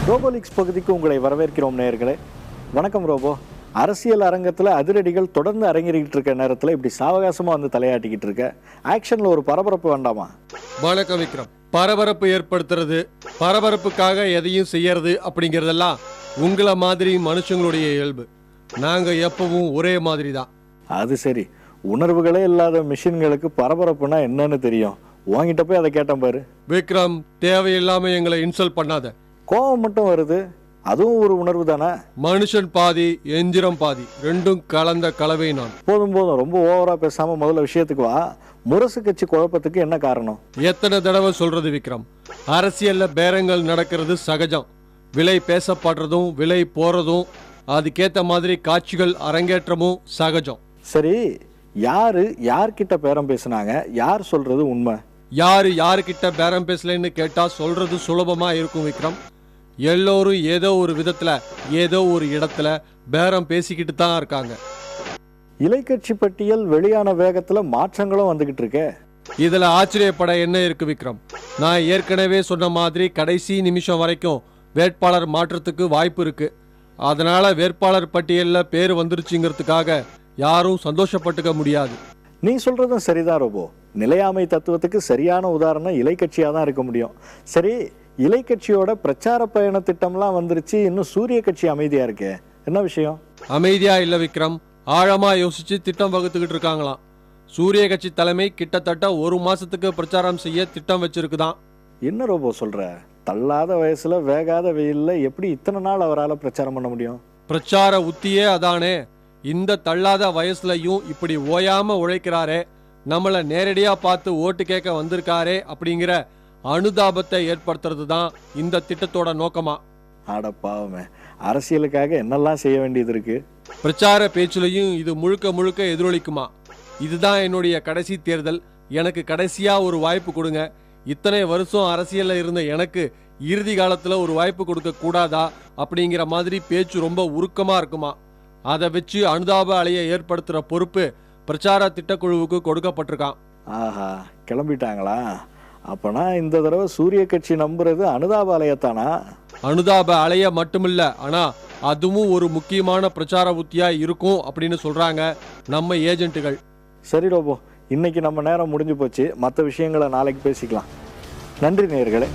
ரோபோலிக்ஸ் பகுதிக்கு உங்களை வரவேற்கிறோம் நேயர்களே. வணக்கம் ரோபோ. அரசியல் அரங்கத்தில் அதிரடிகள் தொடர்ந்து அரங்கேறிக்கிட்டு இருக்க நேரத்தில் இப்படி சாவகாசமாக வந்து தலையாட்டிக்கிட்டு இருக்க ஆக்ஷனில் ஒரு பரபரப்பு வேண்டாமா? வணக்கம் விக்ரம். பரபரப்பு ஏற்படுத்துறது, பரபரப்புக்காக எதையும் செய்யறது அப்படிங்கிறதெல்லாம் உங்களை மாதிரி மனுஷங்களுடைய இயல்பு. நாங்கள் எப்பவும் ஒரே மாதிரி தான். அது சரி, உணர்வுகளே இல்லாத மிஷின்களுக்கு பரபரப்புனா என்னன்னு தெரியும். வாங்கிட்ட போய் அதை கேட்டேன் பாரு. விக்ரம், தேவையில்லாம எங்களை இன்சல்ட் பண்ணாத. கோபம் மட்டும் வருது, அதுவும் ஒரு உணர்வு தானே? மனுஷன் பாதி, எந்திரம் பாதி, ரெண்டும் கலந்த கலவை நான். போதும் போதும், ரொம்ப ஓவரா பேசாம முதல்ல விஷயத்துக்கு வா. முரசு கட்சி குழப்பத்துக்கு என்ன காரணம்? எத்தனை தடவை சொல்றது விக்ரம், அரசியல்ல பேரங்கள் நடக்கிறது சகஜம். விலை பேசப்படுறதும் விலை போறதும், அதுக்கேத்த மாதிரி காட்சிகள் அரங்கேற்றமும் சகஜம். சரி, யாரு யார்கிட்ட பேரம் பேசினாங்க? யார் சொல்றது உண்மை? யாருக்கிட்ட பேரம் பேசலன்னு கேட்டா சொல்றது சுலபமா இருக்கும் விக்ரம். எல்லோரும் ஏதோ ஒரு விதத்துல ஏதோ ஒரு இடத்துல பேரம் பேசிக்கிட்டு தான் இருக்காங்க. இலைக்கட்சி பட்டியல் வெளியான வேகத்துல மாற்றங்களும் வந்துகிட்டு இருக்கே. இதுல ஆச்சரியப்பட என்ன இருக்கு விக்ரம்? நான் ஏற்கனவே சொன்ன மாதிரி கடைசி நிமிஷம் வரைக்கும் வேட்பாளர் மாற்றத்துக்கு வாய்ப்பு இருக்கு. அதனால வேட்பாளர் பட்டியல்ல பேர் வந்துருச்சுங்கிறதுக்காக யாரும் சந்தோஷப்பட்டுக்க முடியாது. நீ சொல்றதும் சரிதான் ரோபோ. நிலையாமை தத்துவத்துக்கு சரியான உதாரணம் இலைக்கட்சியா தான் இருக்க முடியும். சரி, இலைக்கட்சியோட பிரச்சார பயண திட்டம்லாம் வந்துருச்சு, இன்னும் சூரிய கட்சி அமைதியா இருக்கே, என்ன விஷயம்? அமைதியா இல்ல விக்ரம், ஆழமா யோசிச்சு திட்டம் வகுத்துக்கிட்டு இருக்காங்களாம். சூரிய கட்சி தலைமை கிட்டத்தட்ட 1 மாசத்துக்கு பிரச்சாரம் செய்ய திட்டம் வச்சிருக்குதான். என்ன ரோபோ சொல்ற? தள்ளாத வயசுல வேகாத வெயில்ல எப்படி இத்தனை நாள் அவரால் பிரச்சாரம் பண்ண முடியும்? பிரச்சார உத்தியே அதானே. இந்த தள்ளாத வயசுலயும் இப்படி ஓயாம உழைக்கிறாரே, நம்மள நேரடியா பார்த்து ஓட்டு கேட்க வந்திருக்காரே அப்படிங்கிற அனுதாபத்தை ஏற்படுத்துறது தான் இந்த திட்டத்தோட நோக்கமா. ஆடப்பாவமே, அரசியலுக்காக என்னெல்லாம் செய்ய வேண்டியது இருக்கு. பிரச்சார பேச்சுலையும் இது முழுக்க முழுக்க எதிரொலிக்குமா. இதுதான் என்னுடைய கடைசி தேர்தல், எனக்கு கடைசியா ஒரு வாய்ப்பு கொடுங்க. இத்தனை வருஷம் அரசியல்ல இருந்த எனக்கு இறுதி காலத்துல ஒரு வாய்ப்பு கொடுக்க கூடாதா அப்படிங்கிற மாதிரி பேச்சு ரொம்ப உருக்கமா இருக்குமா. அதை வச்சு அனுதாப அலையை ஏற்படுத்துற பொறுப்பு பிரச்சார திட்டக்குழுவுக்கு கொடுக்கப்பட்டிருக்கான். ஆஹா, கிளம்பிட்டாங்களா? அப்பனா இந்த தடவை சூரிய கட்சி நம்புறது அனுதாப அலையத்தானா? அனுதாப அலைய மட்டுமில்ல, ஆனா அதுவும் ஒரு முக்கியமான பிரச்சார உத்தியா இருக்கும் அப்படின்னு சொல்றாங்க நம்ம ஏஜென்ட்டுகள். சரி ரோபோ, இன்னைக்கு நம்ம நேரம் முடிஞ்சு போச்சு. மற்ற விஷயங்களை நாளைக்கு பேசிக்கலாம். நன்றி நேயர்களே.